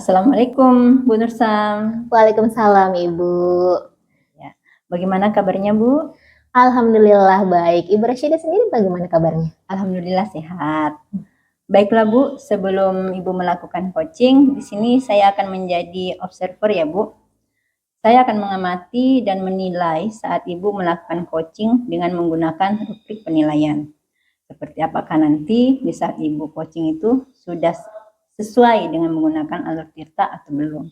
Assalamualaikum Bu Nursam. Waalaikumsalam Ibu. Ya, bagaimana kabarnya Bu? Alhamdulillah baik. Ibu Rasyidah sendiri bagaimana kabarnya? Alhamdulillah sehat. Baiklah Bu, sebelum Ibu melakukan coaching, di sini saya akan menjadi observer ya Bu. Saya akan mengamati dan menilai saat Ibu melakukan coaching dengan menggunakan rubrik penilaian. Seperti apakah nanti di saat Ibu coaching itu sudah sesuai dengan menggunakan alur tirta atau belum.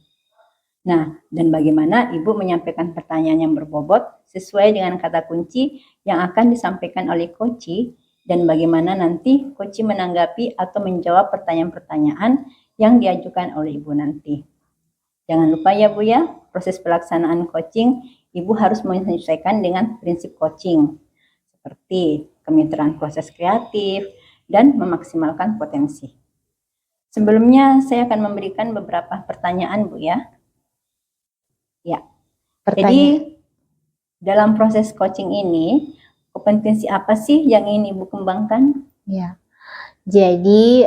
Nah, dan bagaimana Ibu menyampaikan pertanyaan yang berbobot sesuai dengan kata kunci yang akan disampaikan oleh coach dan bagaimana nanti coach menanggapi atau menjawab pertanyaan-pertanyaan yang diajukan oleh Ibu nanti. Jangan lupa ya Bu ya, proses pelaksanaan coaching Ibu harus menyesuaikan dengan prinsip coaching seperti kemitraan proses kreatif dan memaksimalkan potensi. Sebelumnya saya akan memberikan beberapa pertanyaan Bu ya. Ya, jadi dalam proses coaching ini, kompetensi apa sih yang ingin Ibu kembangkan? Ya, jadi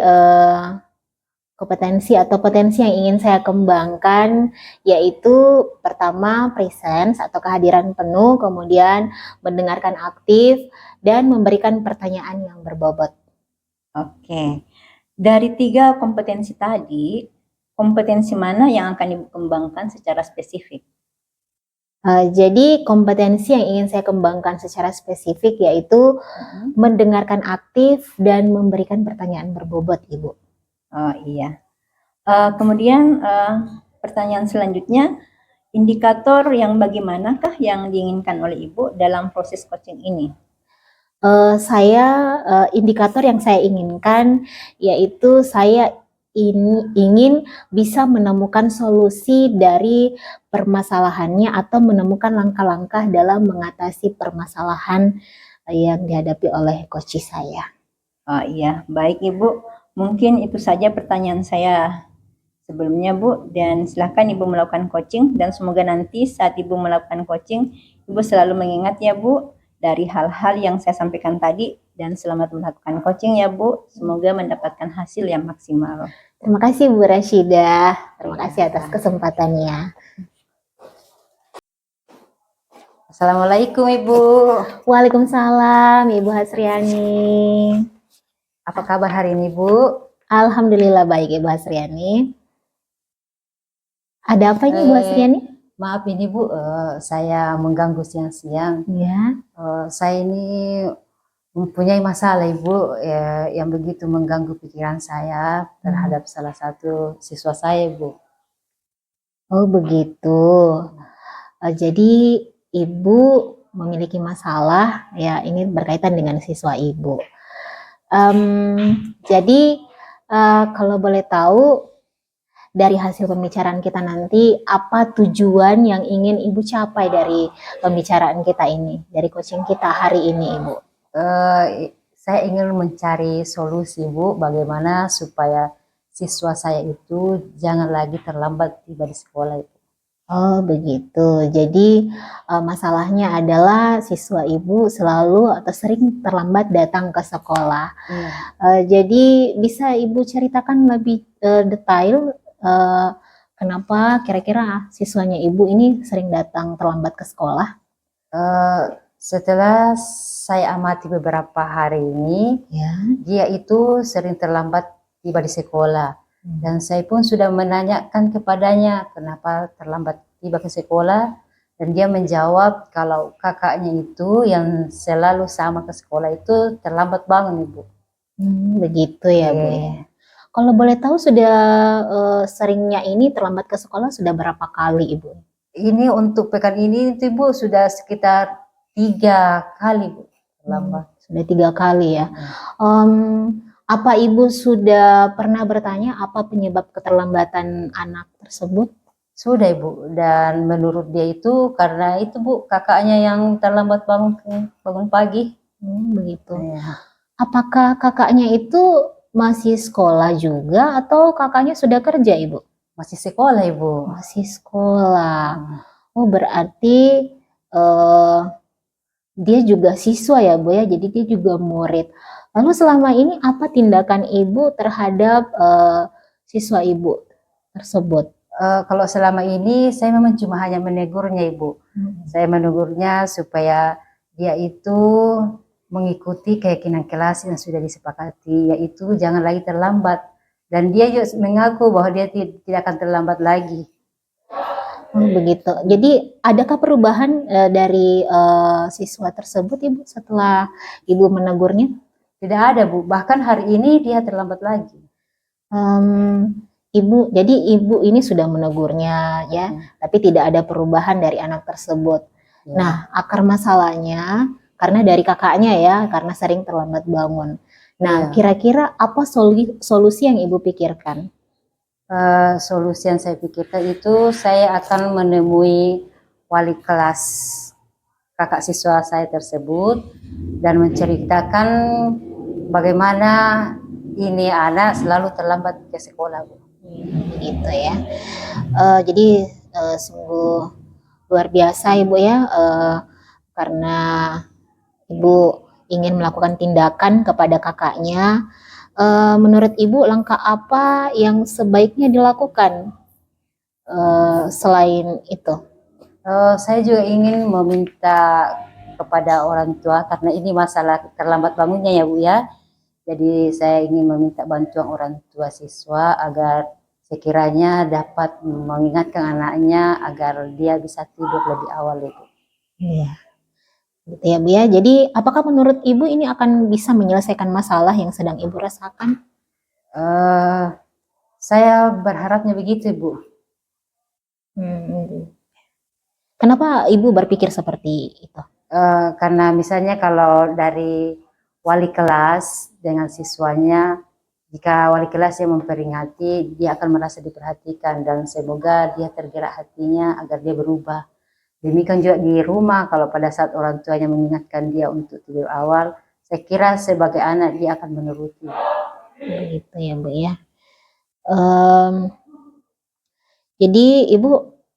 kompetensi atau potensi yang ingin saya kembangkan yaitu pertama presence atau kehadiran penuh, kemudian mendengarkan aktif dan memberikan pertanyaan yang berbobot. Oke, dari 3 kompetensi tadi, kompetensi mana yang akan Ibu kembangkan secara spesifik? Jadi kompetensi yang ingin saya kembangkan secara spesifik yaitu mendengarkan aktif dan memberikan pertanyaan berbobot, Ibu. Oh iya. Kemudian pertanyaan selanjutnya, indikator yang bagaimanakah yang diinginkan oleh Ibu dalam proses coaching ini? Indikator yang saya inginkan yaitu saya ingin bisa menemukan solusi dari permasalahannya atau menemukan langkah-langkah dalam mengatasi permasalahan yang dihadapi oleh coach saya. Oh iya, baik Ibu. Mungkin itu saja pertanyaan saya sebelumnya Bu, dan silakan Ibu melakukan coaching dan semoga nanti saat Ibu melakukan coaching, Ibu selalu mengingat ya Bu dari hal-hal yang saya sampaikan tadi dan selamat melakukan coaching ya Bu. Semoga mendapatkan hasil yang maksimal. Terima kasih Bu Rasyidah. Terima kasih atas kesempatannya. Assalamualaikum Ibu. Waalaikumsalam Ibu Hasriani. Apa kabar hari ini Bu? Alhamdulillah baik Ibu Hasriani. Ada apa ini Bu Hasriani? Maaf ini Bu, saya mengganggu siang-siang. Ya. Saya ini mempunyai masalah Ibu yang begitu mengganggu pikiran saya terhadap salah satu siswa saya Bu. Oh begitu. Jadi Ibu memiliki masalah ya, ini berkaitan dengan siswa Ibu. Jadi kalau boleh tahu dari hasil pembicaraan kita nanti, apa tujuan yang ingin Ibu capai dari pembicaraan kita ini, dari coaching kita hari ini Ibu? Saya ingin mencari solusi Bu, bagaimana supaya siswa saya itu jangan lagi terlambat tiba di sekolah itu. Oh begitu, jadi masalahnya adalah siswa Ibu selalu atau sering terlambat datang ke sekolah. Jadi bisa Ibu ceritakan lebih detail kenapa kira-kira siswanya Ibu ini sering datang terlambat ke sekolah? Setelah saya amati beberapa hari ini, Ya. dia itu sering terlambat tiba di sekolah. Dan saya pun sudah menanyakan kepadanya kenapa terlambat tiba ke sekolah, dan dia menjawab kalau kakaknya itu yang selalu sama ke sekolah itu terlambat bangun Ibu. Begitu ya Bu ya. Kalau boleh tahu sudah seringnya ini terlambat ke sekolah sudah berapa kali Ibu? Ini untuk pekan ini Ibu sudah sekitar 3 kali Bu terlambat. Sudah 3 kali ya. Apa Ibu sudah pernah bertanya apa penyebab keterlambatan anak tersebut? Sudah Ibu, dan menurut dia itu karena itu Bu, kakaknya yang terlambat bangun pagi. Begitu. Ya. Apakah kakaknya itu masih sekolah juga atau kakaknya sudah kerja Ibu? Masih sekolah Ibu. Masih sekolah. Oh berarti dia juga siswa ya Bu ya, jadi dia juga murid. Lalu selama ini apa tindakan Ibu terhadap siswa Ibu? tersebut? Kalau selama ini saya memang cuma hanya menegurnya, Ibu. Saya menegurnya supaya dia itu mengikuti keyakinan kelas yang sudah disepakati, yaitu jangan lagi terlambat. Dan dia juga mengaku bahwa dia tidak akan terlambat lagi. Begitu. Jadi adakah perubahan dari siswa tersebut, Ibu, setelah Ibu menegurnya? Tidak ada, Bu. Bahkan hari ini dia terlambat lagi. Ibu, jadi Ibu ini sudah menegurnya ya, tapi tidak ada perubahan dari anak tersebut. Ya. Nah, akar masalahnya karena dari kakaknya ya, karena sering terlambat bangun. Nah, kira-kira apa solusi yang Ibu pikirkan? Solusi yang saya pikirkan itu saya akan menemui wali kelas kakak siswa saya tersebut dan menceritakan bagaimana ini anak selalu terlambat ke sekolah, Bu. Gitu ya. Jadi sungguh luar biasa Ibu ya, karena Ibu ingin melakukan tindakan kepada kakaknya. Menurut Ibu langkah apa yang sebaiknya dilakukan selain itu? Saya juga ingin meminta kepada orang tua karena ini masalah terlambat bangunnya ya, Bu ya. Jadi saya ingin meminta bantuan orang tua siswa agar sekiranya dapat mengingatkan anaknya agar dia bisa tidur lebih awal, Ibu. Iya. Gitu ya Bu ya. Jadi apakah menurut Ibu ini akan bisa menyelesaikan masalah yang sedang Ibu rasakan? Saya berharapnya begitu, Bu. Kenapa Ibu berpikir seperti itu? Karena misalnya kalau dari wali kelas dengan siswanya, jika wali kelas yang memperingati, dia akan merasa diperhatikan dan semoga dia tergerak hatinya agar dia berubah. Demikian juga di rumah, kalau pada saat orang tuanya mengingatkan dia untuk tidur awal, saya kira sebagai anak dia akan menuruti. Begitu ya Bu ya. Jadi Ibu,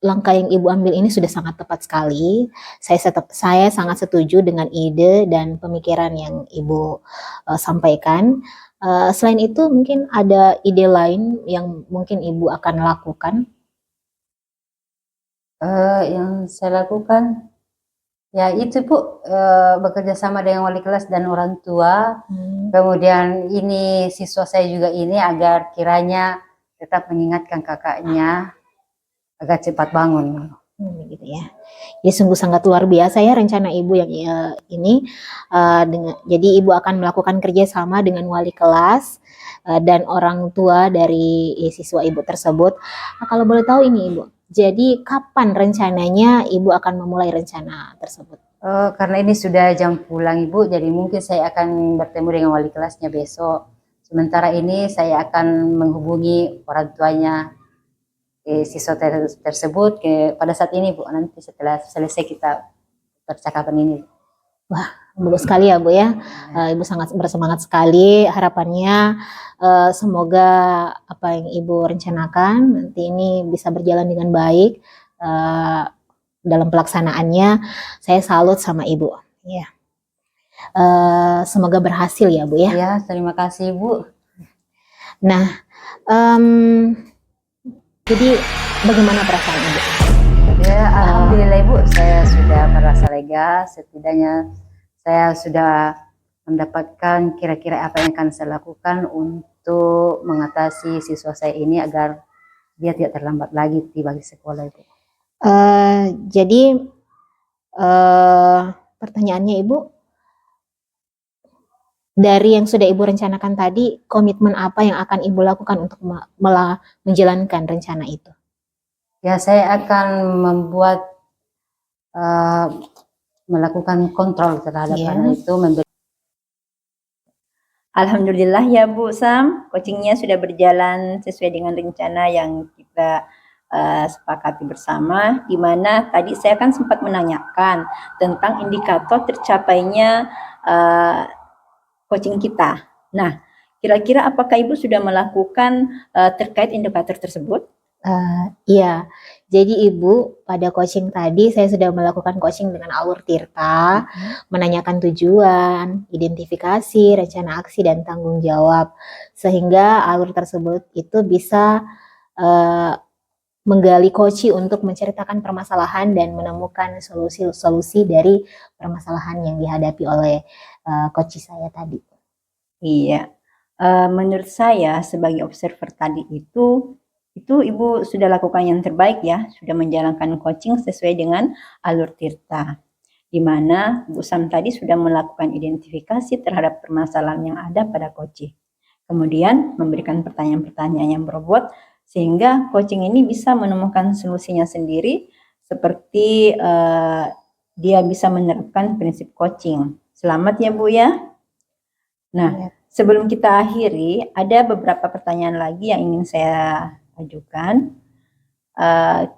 langkah yang Ibu ambil ini sudah sangat tepat sekali. Saya sangat setuju dengan ide dan pemikiran yang Ibu sampaikan. Selain itu mungkin ada ide lain yang mungkin Ibu akan lakukan? Yang saya lakukan ya itu Bu, bekerja sama dengan wali kelas dan orang tua. Kemudian ini siswa saya juga ini agar kiranya tetap mengingatkan kakaknya agar cepat bangun. Gitu ya. Jadi sungguh sangat luar biasa ya rencana Ibu yang ini. Jadi Ibu akan melakukan kerjasama dengan wali kelas dan orang tua dari siswa Ibu tersebut. Nah, kalau boleh tahu ini Ibu, jadi kapan rencananya Ibu akan memulai rencana tersebut? Karena ini sudah jam pulang Ibu, jadi mungkin saya akan bertemu dengan wali kelasnya besok. Sementara ini saya akan menghubungi orang tuanya siswa tersebut pada saat ini Bu, nanti setelah selesai kita percakapan ini. Wah, bagus sekali ya Bu ya. Ibu sangat bersemangat sekali. Harapannya semoga apa yang Ibu rencanakan nanti ini bisa berjalan dengan baik dalam pelaksanaannya. Saya salut sama Ibu. Ya. Semoga berhasil ya Bu ya. Ya, terima kasih Bu. Nah, jadi bagaimana perasaan Ibu? Ya, alhamdulillah Ibu, saya sudah merasa lega. Setidaknya saya sudah mendapatkan kira-kira apa yang akan saya lakukan untuk mengatasi siswa saya ini agar dia tidak terlambat lagi tiba di sekolah Ibu. Jadi pertanyaannya Ibu, dari yang sudah Ibu rencanakan tadi, komitmen apa yang akan Ibu lakukan untuk menjalankan rencana itu? Ya, saya akan melakukan kontrol terhadap anak itu. Alhamdulillah ya Bu Sam, coachingnya sudah berjalan sesuai dengan rencana yang kita sepakati bersama, di mana tadi saya kan sempat menanyakan tentang indikator tercapainya coaching kita. Nah, kira-kira apakah Ibu sudah melakukan terkait indikator tersebut? Iya, jadi Ibu pada coaching tadi saya sudah melakukan coaching dengan Alur Tirta, menanyakan tujuan, identifikasi, rencana aksi dan tanggung jawab, sehingga alur tersebut itu bisa eh, menggali Koci untuk menceritakan permasalahan dan menemukan solusi-solusi dari permasalahan yang dihadapi oleh Koci saya tadi. Iya. Menurut saya sebagai observer tadi itu Ibu sudah lakukan yang terbaik ya, sudah menjalankan coaching sesuai dengan alur Tirta. Di mana Bu Sam tadi sudah melakukan identifikasi terhadap permasalahan yang ada pada Koci. Kemudian memberikan pertanyaan-pertanyaan yang berbobot sehingga coaching ini bisa menemukan solusinya sendiri seperti dia bisa menerapkan prinsip coaching. Selamat ya Bu ya. Nah, Iya. sebelum kita akhiri, ada beberapa pertanyaan lagi yang ingin saya ajukan.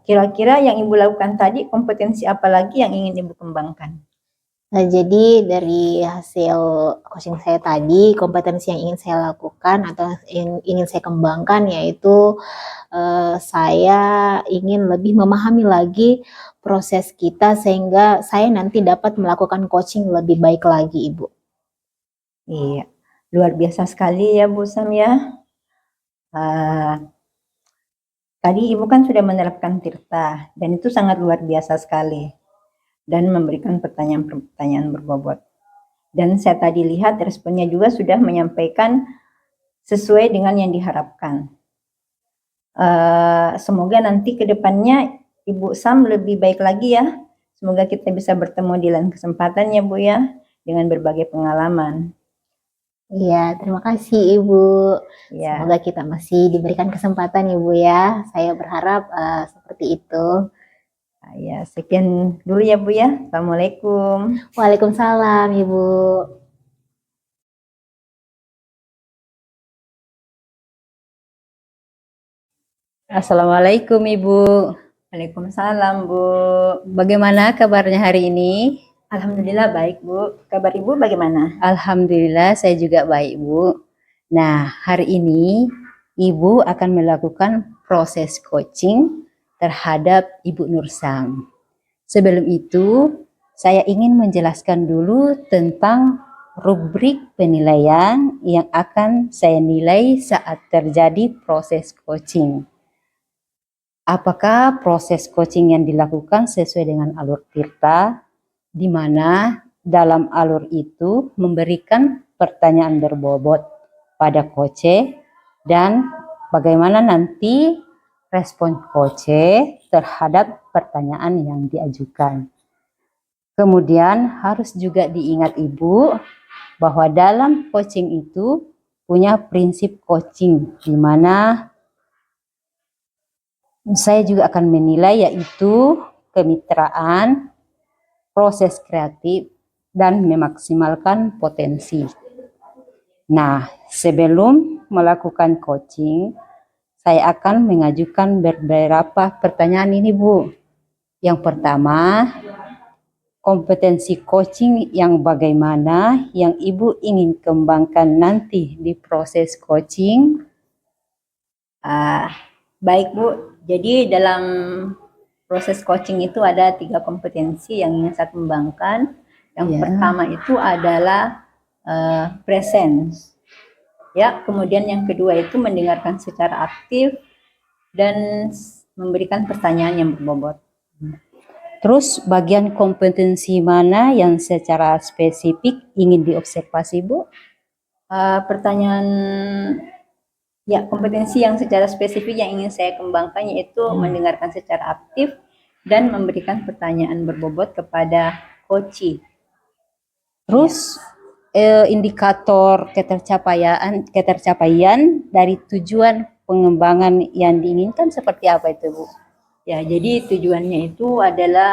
Kira-kira yang Ibu lakukan tadi, kompetensi apa lagi yang ingin Ibu kembangkan? Nah, jadi dari hasil coaching saya tadi, kompetensi yang ingin saya lakukan atau yang ingin saya kembangkan yaitu saya ingin lebih memahami lagi proses kita sehingga saya nanti dapat melakukan coaching lebih baik lagi, Ibu. Iya, luar biasa sekali ya Bu Sam ya. Tadi Ibu kan sudah menerapkan Tirta dan itu sangat luar biasa sekali dan memberikan pertanyaan-pertanyaan berbobot. Dan saya tadi lihat responnya juga sudah menyampaikan sesuai dengan yang diharapkan. Semoga nanti ke depannya Ibu Sam lebih baik lagi ya. Semoga kita bisa bertemu di lain kesempatan ya Bu ya, dengan berbagai pengalaman. Iya, terima kasih Ibu. Ya, Semoga kita masih diberikan kesempatan Ibu ya. Saya berharap seperti itu. ya sekian dulu ya Bu ya. Assalamualaikum. Waalaikumsalam Ibu. Assalamualaikum Ibu. Waalaikumsalam Bu. Bagaimana kabarnya hari ini? Alhamdulillah baik Bu. Kabar Ibu bagaimana? Alhamdulillah saya juga baik Bu. Nah, hari ini Ibu akan melakukan proses coaching terhadap Ibu Nursam. Sebelum itu, saya ingin menjelaskan dulu tentang rubrik penilaian yang akan saya nilai saat terjadi proses coaching. Apakah proses coaching yang dilakukan sesuai dengan alur Tirta, di mana dalam alur itu memberikan pertanyaan berbobot pada coach dan bagaimana nanti respon coach terhadap pertanyaan yang diajukan. Kemudian harus juga diingat Ibu bahwa dalam coaching itu punya prinsip coaching di mana saya juga akan menilai yaitu kemitraan, proses kreatif, dan memaksimalkan potensi. Nah, sebelum melakukan coaching, saya akan mengajukan beberapa pertanyaan ini, Bu. Yang pertama, kompetensi coaching yang bagaimana yang Ibu ingin kembangkan nanti di proses coaching? Baik Bu, jadi dalam proses coaching itu ada 3 kompetensi yang ingin saya kembangkan. Yang pertama itu adalah presence. Ya, kemudian yang kedua itu mendengarkan secara aktif dan memberikan pertanyaan yang berbobot. Terus bagian kompetensi mana yang secara spesifik ingin diobservasi, Bu? Kompetensi yang secara spesifik yang ingin saya kembangkan yaitu mendengarkan secara aktif dan memberikan pertanyaan berbobot kepada coach. Terus indikator ketercapaian dari tujuan pengembangan yang diinginkan seperti apa itu, Bu? Ya, jadi tujuannya itu adalah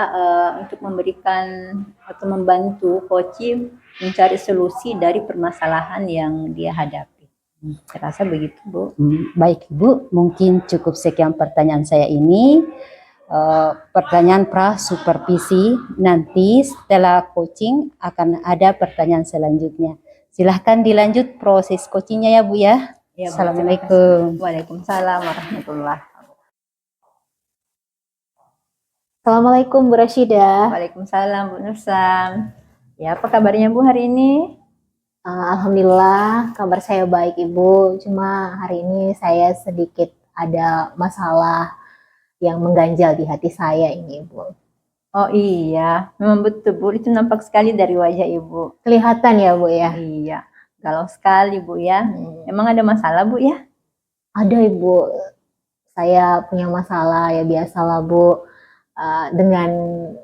untuk memberikan atau membantu coach mencari solusi dari permasalahan yang dia hadapi. Saya rasa begitu, Bu. Baik, Bu. Mungkin cukup sekian pertanyaan saya ini. Pertanyaan pra-supervisi. Nanti setelah coaching akan ada pertanyaan selanjutnya. Silahkan dilanjut proses coachingnya ya, Bu ya. Ya, Bu. Assalamualaikum. Waalaikumsalam warahmatullahi wabarakatuh. Assalamualaikum Bu Rashidah. Waalaikumsalam Bu Nursam. Ya, apa kabarnya Bu hari ini? Alhamdulillah kabar saya baik Ibu. Cuma hari ini saya sedikit ada masalah yang mengganjal di hati saya ini, Ibu. Oh iya, memang betul Bu, itu nampak sekali dari wajah Ibu. Kelihatan ya, Bu ya? Iya, galau sekali Bu ya. Hmm. Emang ada masalah Bu ya? Ada, Ibu. Saya punya masalah ya biasalah, Bu. Dengan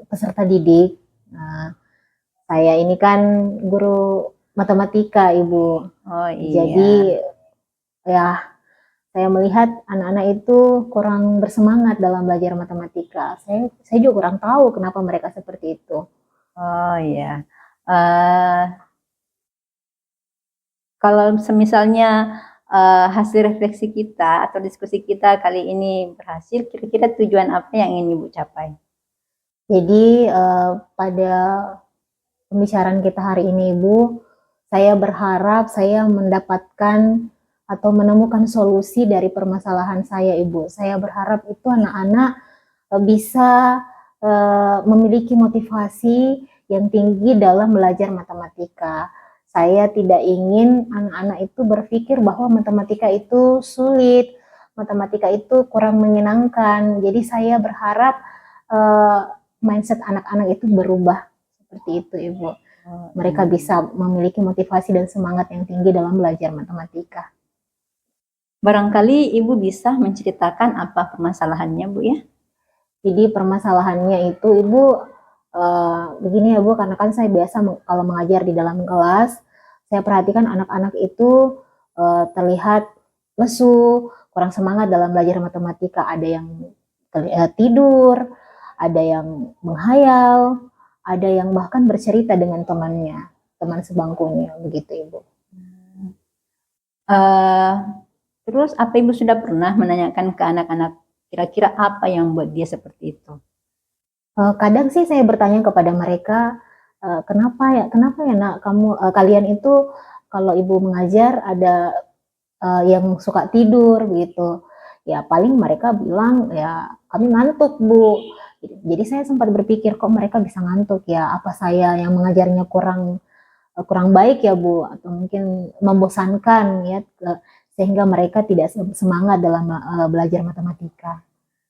peserta didik. Saya ini kan guru matematika, Ibu. Oh iya. Jadi ya saya melihat anak-anak itu kurang bersemangat dalam belajar matematika. Saya juga kurang tahu kenapa mereka seperti itu. Oh iya. Kalau semisalnya hasil refleksi kita atau diskusi kita kali ini berhasil, kira-kira tujuan apa yang ingin Ibu capai? Jadi pada pembicaraan kita hari ini, Ibu, saya berharap saya mendapatkan atau menemukan solusi dari permasalahan saya, Ibu. Saya berharap itu anak-anak bisa memiliki motivasi yang tinggi dalam belajar matematika. Saya tidak ingin anak-anak itu berpikir bahwa matematika itu sulit, matematika itu kurang menyenangkan. Jadi saya berharap mindset anak-anak itu berubah seperti itu, Ibu. Mereka bisa memiliki motivasi dan semangat yang tinggi dalam belajar matematika. Barangkali Ibu bisa menceritakan apa permasalahannya Bu ya? Jadi permasalahannya itu, Ibu, begini ya Bu, karena kan saya biasa kalau mengajar di dalam kelas, saya perhatikan anak-anak itu terlihat lesu, kurang semangat dalam belajar matematika. Ada yang tidur, ada yang menghayal, ada yang bahkan bercerita dengan temannya, teman sebangkunya, begitu Ibu. Terus apa Ibu sudah pernah menanyakan ke anak-anak kira-kira apa yang membuat dia seperti itu? Kadang sih saya bertanya kepada mereka, kenapa ya nak kalian itu kalau Ibu mengajar ada yang suka tidur gitu. Ya paling mereka bilang ya kami ngantuk Bu. Jadi saya sempat berpikir kok mereka bisa ngantuk ya, apa saya yang mengajarnya kurang baik ya Bu, atau mungkin membosankan ya, sehingga mereka tidak semangat dalam belajar matematika.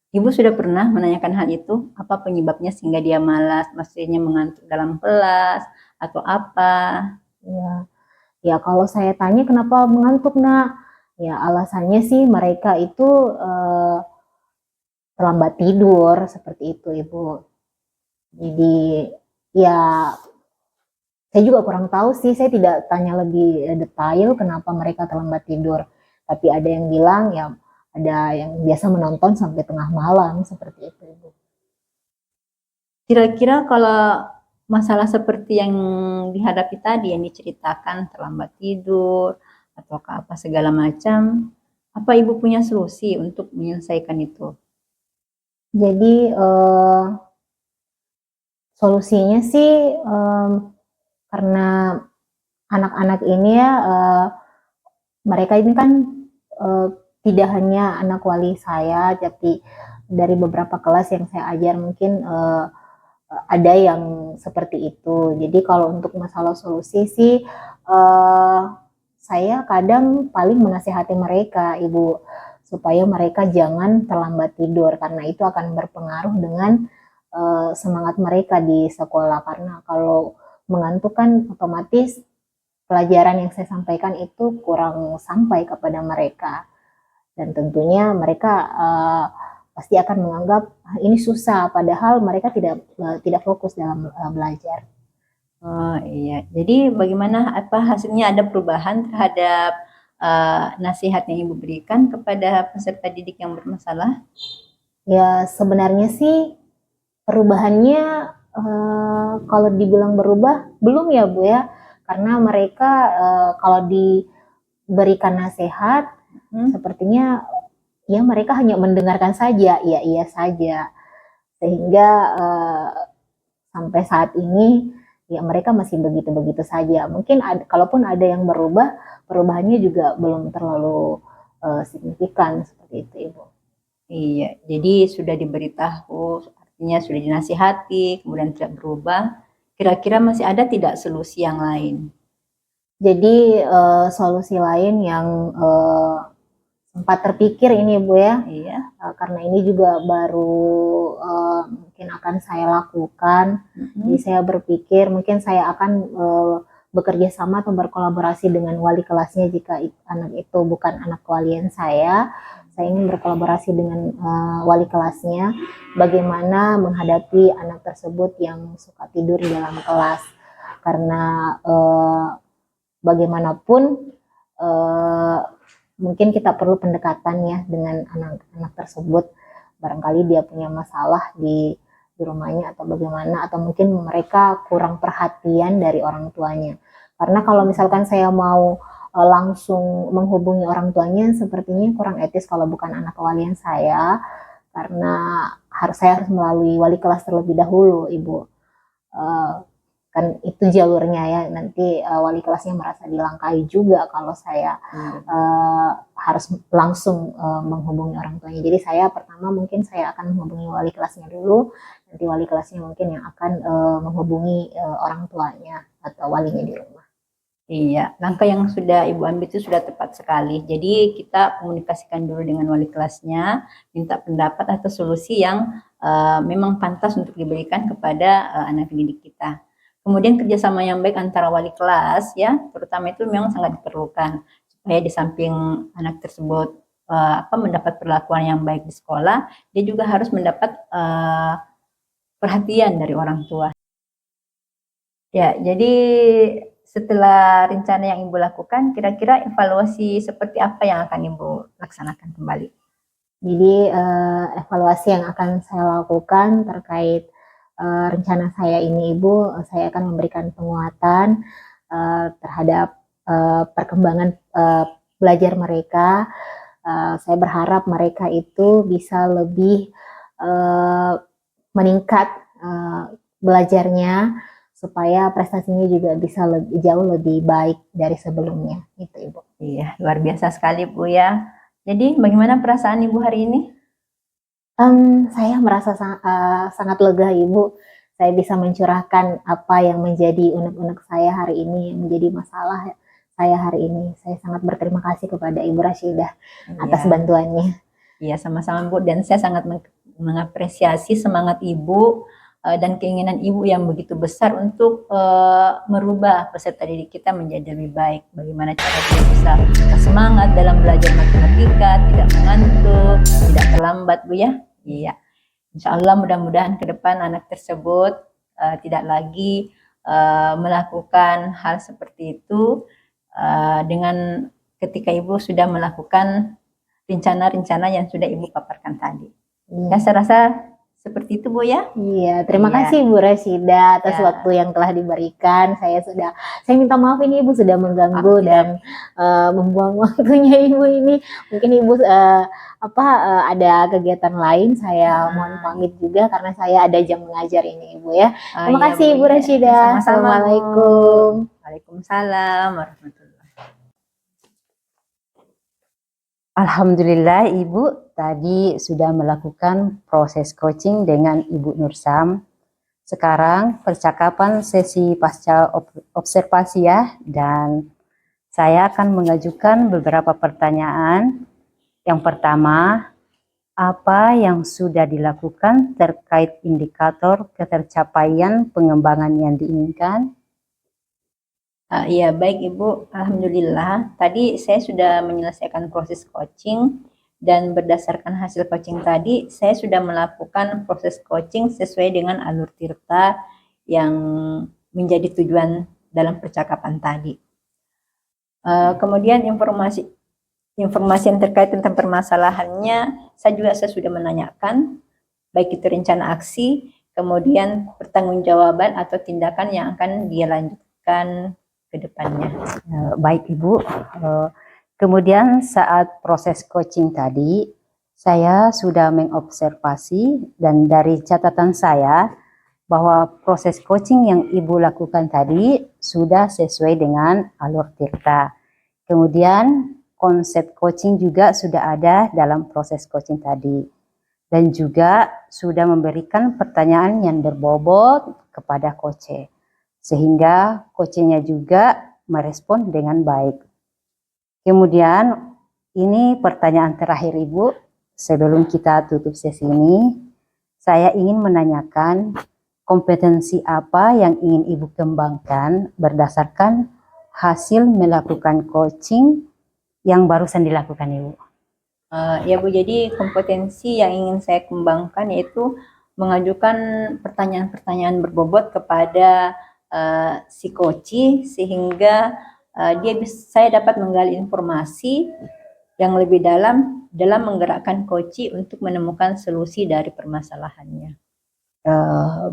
Ibu sudah pernah menanyakan hal itu? Apa penyebabnya sehingga dia malas, maksudnya mengantuk dalam kelas, atau apa? Ya kalau saya tanya kenapa mengantuk nak, ya alasannya sih mereka itu terlambat tidur, seperti itu Ibu. Jadi ya saya juga kurang tahu sih, saya tidak tanya lebih detail kenapa mereka terlambat tidur. Tapi ada yang bilang ya ada yang biasa menonton sampai tengah malam, seperti itu Ibu. Kira-kira kalau masalah seperti yang dihadapi tadi yang diceritakan, terlambat tidur atau apa segala macam, apa Ibu punya solusi untuk menyelesaikan itu? Jadi solusinya sih karena anak-anak ini ya mereka ini kan tidak hanya anak wali saya, tapi dari beberapa kelas yang saya ajar mungkin ada yang seperti itu. Jadi kalau untuk masalah solusi sih saya kadang paling menasihati mereka, Ibu, supaya mereka jangan terlambat tidur karena itu akan berpengaruh dengan semangat mereka di sekolah. Karena kalau mengantuk kan otomatis pelajaran yang saya sampaikan itu kurang sampai kepada mereka, dan tentunya mereka pasti akan menganggap ini susah, padahal mereka tidak fokus dalam belajar. Oh iya, jadi bagaimana apa hasilnya, ada perubahan terhadap nasihat yang Ibu berikan kepada peserta didik yang bermasalah? Ya sebenarnya sih perubahannya kalau dibilang berubah belum ya Bu ya, karena mereka kalau diberikan nasihat sepertinya ya mereka hanya mendengarkan saja, iya saja, sehingga sampai saat ini ya mereka masih begitu-begitu saja. Mungkin kalaupun ada yang berubah, perubahannya juga belum terlalu signifikan seperti itu Ibu. Iya, jadi sudah diberitahu, artinya sudah dinasihati, kemudian tidak berubah. Kira-kira masih ada tidak solusi yang lain? Jadi solusi lain yang sempat terpikir ini Ibu ya, Iya. karena ini juga baru mungkin akan saya lakukan. Jadi saya berpikir mungkin saya akan bekerja sama atau berkolaborasi dengan wali kelasnya jika anak itu bukan anak kewalian saya. Saya ingin berkolaborasi dengan wali kelasnya bagaimana menghadapi anak tersebut yang suka tidur di dalam kelas. Karena bagaimanapun mungkin kita perlu pendekatan ya dengan anak-anak tersebut. Barangkali dia punya masalah di rumahnya atau bagaimana, atau mungkin mereka kurang perhatian dari orang tuanya. Karena kalau misalkan saya mau langsung menghubungi orang tuanya, sepertinya kurang etis kalau bukan anak kewalian saya, karena saya harus melalui wali kelas terlebih dahulu, Ibu. Kan itu jalurnya ya, nanti wali kelasnya merasa dilangkahi juga kalau saya harus langsung menghubungi orang tuanya. Jadi saya pertama mungkin saya akan menghubungi wali kelasnya dulu, nanti wali kelasnya mungkin yang akan menghubungi orang tuanya atau walinya di rumah. Iya, langkah yang sudah Ibu ambil itu sudah tepat sekali. Jadi kita komunikasikan dulu dengan wali kelasnya, minta pendapat atau solusi yang memang pantas untuk diberikan kepada anak didik kita. Kemudian kerjasama yang baik antara wali kelas ya, terutama itu memang sangat diperlukan supaya di samping anak tersebut mendapat perlakuan yang baik di sekolah, dia juga harus mendapat perhatian dari orang tua. Ya, jadi setelah rencana yang Ibu lakukan, kira-kira evaluasi seperti apa yang akan Ibu laksanakan kembali? Jadi evaluasi yang akan saya lakukan terkait rencana saya ini Ibu, saya akan memberikan penguatan terhadap perkembangan belajar mereka. Saya berharap mereka itu bisa lebih meningkat belajarnya, supaya prestasinya juga bisa jauh lebih baik dari sebelumnya, itu Ibu. Iya, luar biasa sekali Bu ya. Jadi bagaimana perasaan Ibu hari ini? Saya merasa sangat lega Ibu. Saya bisa mencurahkan apa yang menjadi unek-unek saya hari ini, yang menjadi masalah saya hari ini. Saya sangat berterima kasih kepada Ibu Rashidah atas bantuannya. Iya, sama-sama Bu. Dan saya sangat mengapresiasi semangat Ibu dan keinginan Ibu yang begitu besar untuk merubah peserta didik kita menjadi lebih baik. Bagaimana cara dia bisa semangat dalam belajar matematika, tidak mengantuk, tidak terlambat Bu ya. Iya. Insya Allah mudah-mudahan ke depan anak tersebut tidak lagi melakukan hal seperti itu dengan ketika Ibu sudah melakukan rencana-rencana yang sudah Ibu paparkan tadi. Ya, saya rasa seperti itu Bu ya. Iya, terima kasih Bu Rashidah atas waktu yang telah diberikan. Saya minta maaf ini Ibu sudah mengganggu dan membuang waktunya Ibu ini. Mungkin Ibu ada kegiatan lain. Saya mohon pamit juga karena saya ada jam mengajar ini Ibu ya. Terima kasih Ibu Rashidah. Assalamualaikum. Waalaikumsalam warahmatullahi. Alhamdulillah Ibu tadi sudah melakukan proses coaching dengan Ibu Nursam. Sekarang percakapan sesi pasca observasi ya, dan saya akan mengajukan beberapa pertanyaan. Yang pertama, apa yang sudah dilakukan terkait indikator ketercapaian pengembangan yang diinginkan? Iya, baik Ibu. Alhamdulillah, tadi saya sudah menyelesaikan proses coaching dan berdasarkan hasil coaching tadi, saya sudah melakukan proses coaching sesuai dengan alur tirta yang menjadi tujuan dalam percakapan tadi. Kemudian informasi yang terkait tentang permasalahannya, saya sudah menanyakan, baik itu rencana aksi, kemudian pertanggungjawaban atau tindakan yang akan dia lanjutkan ke depannya. Baik Ibu, kemudian saat proses coaching tadi, saya sudah mengobservasi dan dari catatan saya bahwa proses coaching yang Ibu lakukan tadi sudah sesuai dengan alur tirta. Kemudian konsep coaching juga sudah ada dalam proses coaching tadi. Dan juga sudah memberikan pertanyaan yang berbobot kepada coach, sehingga coachnya juga merespon dengan baik. Kemudian Ini pertanyaan terakhir Ibu. Sebelum kita tutup sesi ini, saya ingin menanyakan kompetensi apa yang ingin Ibu kembangkan berdasarkan hasil melakukan coaching yang barusan dilakukan Ibu. Ya Bu, jadi kompetensi yang ingin saya kembangkan yaitu mengajukan pertanyaan-pertanyaan berbobot kepada si coach sehingga saya dapat menggali informasi yang lebih dalam menggerakkan coach untuk menemukan solusi dari permasalahannya.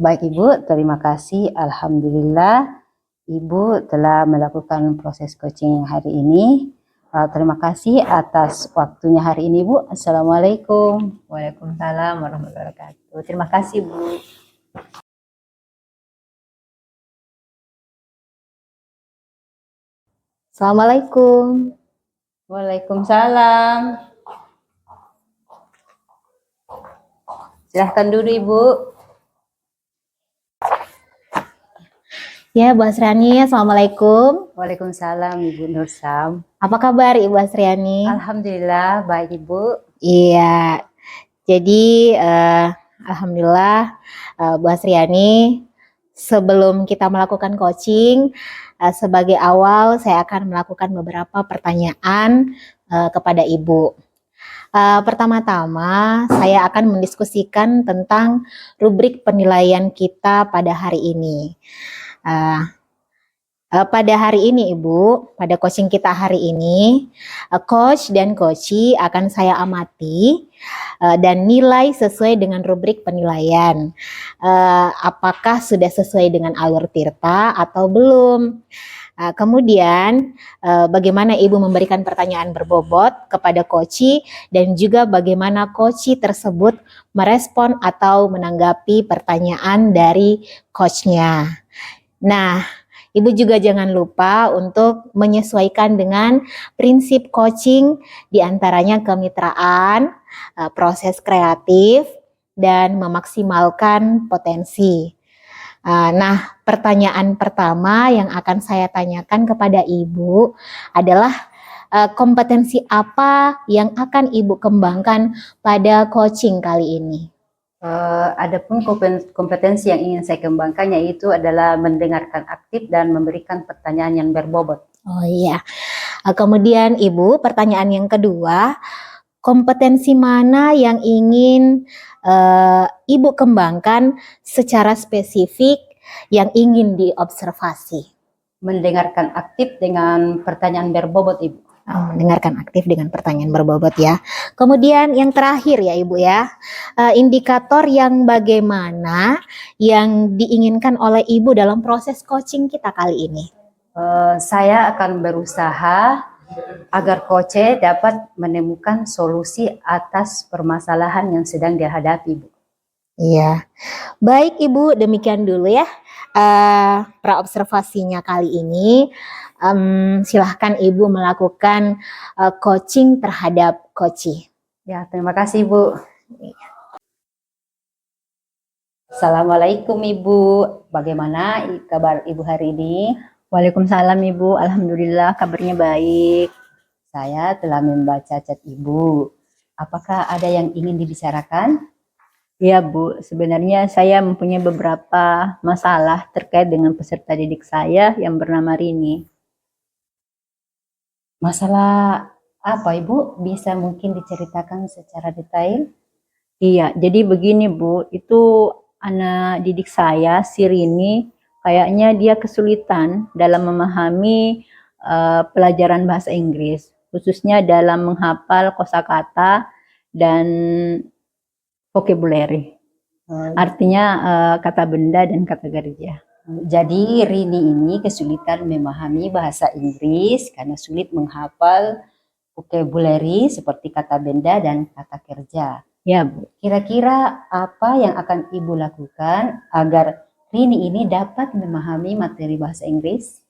Baik Ibu, terima kasih. Alhamdulillah Ibu telah melakukan proses coaching hari ini. Terima kasih atas waktunya hari ini Bu. Assalamualaikum. Waalaikumsalam warahmatullahi wabarakatuh. Terima kasih Bu. Assalamualaikum. Waalaikumsalam. Silahkan dulu Ibu. Ya, Bu Asriani, Assalamualaikum. Waalaikumsalam Ibu Nursam. Apa kabar Ibu Asriani? Alhamdulillah baik Ibu. Iya, jadi Alhamdulillah Bu Asriani, sebelum kita melakukan coaching, sebagai awal saya akan melakukan beberapa pertanyaan kepada Ibu. Pertama-tama saya akan mendiskusikan tentang rubrik penilaian kita pada hari ini. Pada hari ini Ibu, pada coaching kita hari ini, coach dan coachee akan saya amati dan nilai sesuai dengan rubrik penilaian. Apakah sudah sesuai dengan alur Tirta atau belum? Kemudian bagaimana Ibu memberikan pertanyaan berbobot kepada coachee dan juga bagaimana coachee tersebut merespon atau menanggapi pertanyaan dari coachnya. Nah, Ibu juga jangan lupa untuk menyesuaikan dengan prinsip coaching, diantaranya kemitraan, proses kreatif, dan memaksimalkan potensi. Nah, pertanyaan pertama yang akan saya tanyakan kepada Ibu adalah kompetensi apa yang akan Ibu kembangkan pada coaching kali ini? Adapun kompetensi yang ingin saya kembangkan yaitu adalah mendengarkan aktif dan memberikan pertanyaan yang berbobot. Oh iya. Kemudian Ibu, pertanyaan yang kedua, kompetensi mana yang ingin Ibu kembangkan secara spesifik yang ingin diobservasi? Mendengarkan aktif dengan pertanyaan berbobot Ibu. Mendengarkan aktif dengan pertanyaan berbobot ya. Kemudian yang terakhir ya Ibu ya, indikator yang bagaimana yang diinginkan oleh Ibu dalam proses coaching kita kali ini? Saya akan berusaha agar coach dapat menemukan solusi atas permasalahan yang sedang dihadapi Ibu. Iya, baik Ibu, demikian dulu ya praobservasinya kali ini. Silahkan Ibu melakukan coaching terhadap coachee. Ya, terima kasih Ibu. Assalamualaikum Ibu, bagaimana kabar Ibu hari ini? Waalaikumsalam Ibu, alhamdulillah kabarnya baik. Saya telah membaca chat Ibu. Apakah ada yang ingin dibicarakan? Ya Bu, sebenarnya saya mempunyai beberapa masalah terkait dengan peserta didik saya yang bernama Rini. Masalah apa Ibu? Bisa mungkin diceritakan secara detail? Iya, jadi begini Bu, itu anak didik saya, si Rini, kayaknya dia kesulitan dalam memahami pelajaran bahasa Inggris, khususnya dalam menghafal kosakata dan vocabulary. Artinya kata benda dan kata kerja. Jadi Rini ini kesulitan memahami bahasa Inggris karena sulit menghafal vocabulary seperti kata benda dan kata kerja. Ya Bu. Kira-kira apa yang akan Ibu lakukan agar Rini ini dapat memahami materi bahasa Inggris?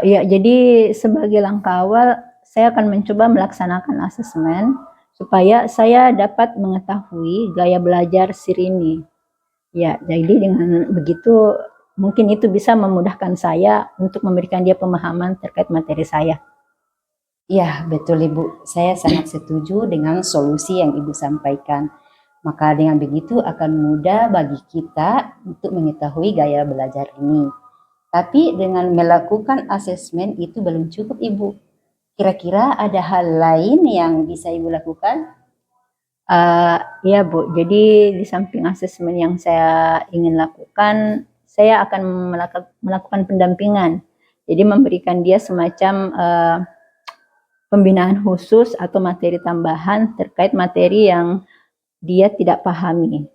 Ya, jadi sebagai langkah awal saya akan mencoba melaksanakan asesmen supaya saya dapat mengetahui gaya belajar si Rini. Ya, jadi dengan begitu mungkin itu bisa memudahkan saya untuk memberikan dia pemahaman terkait materi saya. Iya, betul Ibu. Saya sangat setuju dengan solusi yang Ibu sampaikan. Maka dengan begitu akan mudah bagi kita untuk mengetahui gaya belajar ini. Tapi dengan melakukan asesmen itu belum cukup Ibu. Kira-kira ada hal lain yang bisa Ibu lakukan? Iya Bu, jadi di samping asesmen yang saya ingin lakukan, saya akan melakukan pendampingan. Jadi memberikan dia semacam pembinaan khusus atau materi tambahan terkait materi yang dia tidak pahami.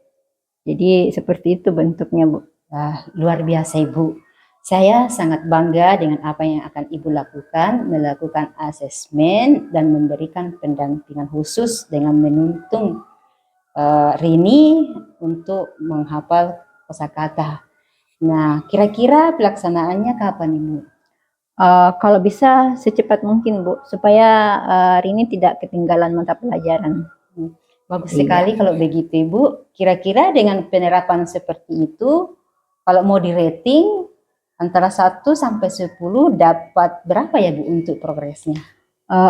Jadi seperti itu bentuknya Bu. Luar biasa Ibu. Saya sangat bangga dengan apa yang akan Ibu lakukan, melakukan asesmen dan memberikan pendampingan khusus dengan menuntun Rini untuk menghafal kosakata. Nah, kira-kira pelaksanaannya kapan Ibu? Kalau bisa secepat mungkin Bu, supaya Rini tidak ketinggalan mata pelajaran. Bagus Iya. sekali kalau begitu Ibu. Kira-kira dengan penerapan seperti itu, kalau mau di rating antara 1 sampai 10 dapat berapa ya Bu untuk progresnya?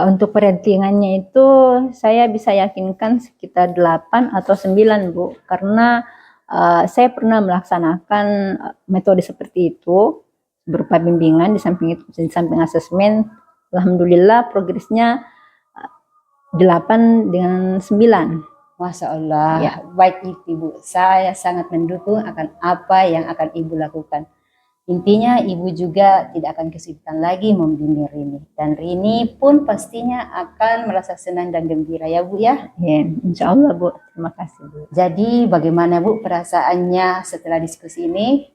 Untuk peratingannya itu saya bisa yakinkan sekitar 8 atau 9 Bu, karena saya pernah melaksanakan metode seperti itu berupa bimbingan di samping asesmen. Alhamdulillah progresnya 8 dengan 9. Masya Allah, Ya. baik itu Ibu. Saya sangat mendukung akan apa yang akan Ibu lakukan. Intinya Ibu juga tidak akan kesulitan lagi membimbing Rini. Dan Rini pun pastinya akan merasa senang dan gembira ya Bu ya. Ya, insya Allah Bu, terima kasih Bu. Jadi bagaimana Bu perasaannya setelah diskusi ini?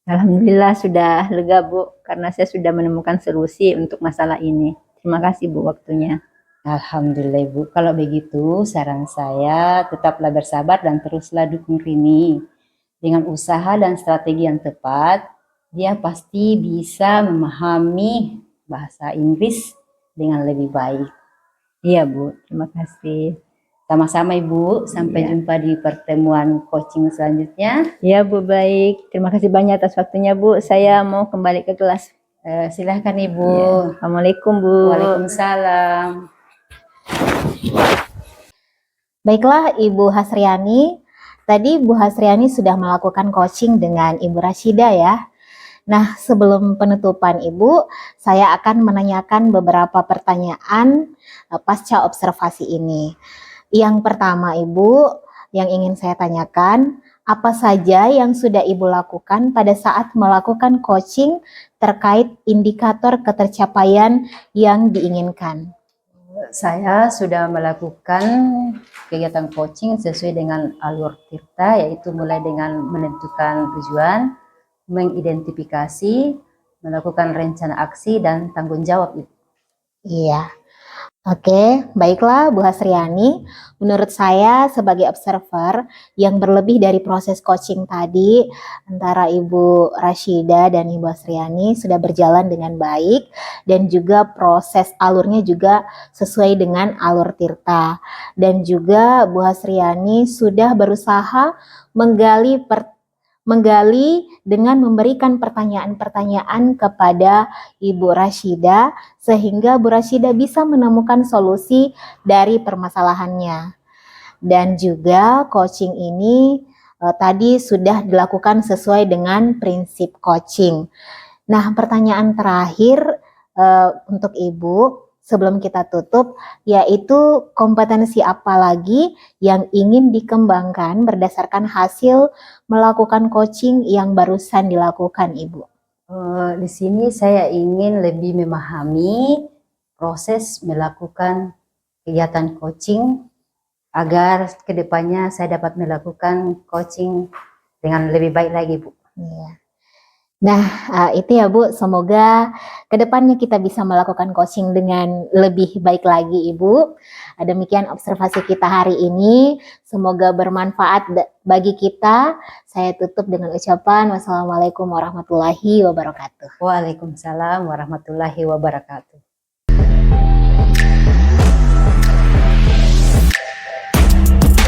Alhamdulillah sudah lega Bu, karena saya sudah menemukan solusi untuk masalah ini. Terima kasih Bu waktunya. Alhamdulillah Ibu. Kalau begitu saran saya tetaplah bersabar dan teruslah dukung Rini. Dengan usaha dan strategi yang tepat, dia pasti bisa memahami bahasa Inggris dengan lebih baik. Iya Bu, terima kasih. Sama-sama Ibu, sampai Iya. jumpa di pertemuan coaching selanjutnya. Ya Bu, baik. Terima kasih banyak atas waktunya Bu. Saya mau kembali ke kelas. Silahkan Ibu. Ya. Assalamualaikum Bu. Waalaikumsalam. Baiklah Ibu Hasriani, tadi Bu Hasriani sudah melakukan coaching dengan Ibu Rashida ya. Nah, sebelum penutupan Ibu, saya akan menanyakan beberapa pertanyaan pasca observasi ini. Yang pertama Ibu, yang ingin saya tanyakan, apa saja yang sudah Ibu lakukan pada saat melakukan coaching terkait indikator ketercapaian yang diinginkan? Saya sudah melakukan kegiatan coaching sesuai dengan alur Tirta, yaitu mulai dengan menentukan tujuan, mengidentifikasi, melakukan rencana aksi, dan tanggung jawab. Iya. Oke, baiklah Bu Hasriani. Menurut saya sebagai observer yang berlebih dari proses coaching tadi antara Ibu Rashida dan Ibu Hasriani sudah berjalan dengan baik dan juga proses alurnya juga sesuai dengan alur Tirta. Dan juga Bu Hasriani sudah berusaha menggali dengan memberikan pertanyaan-pertanyaan kepada Ibu Rashida sehingga Bu Rashida bisa menemukan solusi dari permasalahannya. Dan juga coaching ini tadi sudah dilakukan sesuai dengan prinsip coaching. Nah, pertanyaan terakhir untuk Ibu sebelum kita tutup, yaitu kompetensi apa lagi yang ingin dikembangkan berdasarkan hasil melakukan coaching yang barusan dilakukan Ibu? Di sini saya ingin lebih memahami proses melakukan kegiatan coaching agar kedepannya saya dapat melakukan coaching dengan lebih baik lagi Bu. Iya. Nah, itu ya Bu, semoga kedepannya kita bisa melakukan coaching dengan lebih baik lagi Ibu. Demikian observasi kita hari ini, semoga bermanfaat bagi kita. Saya tutup dengan ucapan wassalamualaikum warahmatullahi wabarakatuh. Waalaikumsalam warahmatullahi wabarakatuh.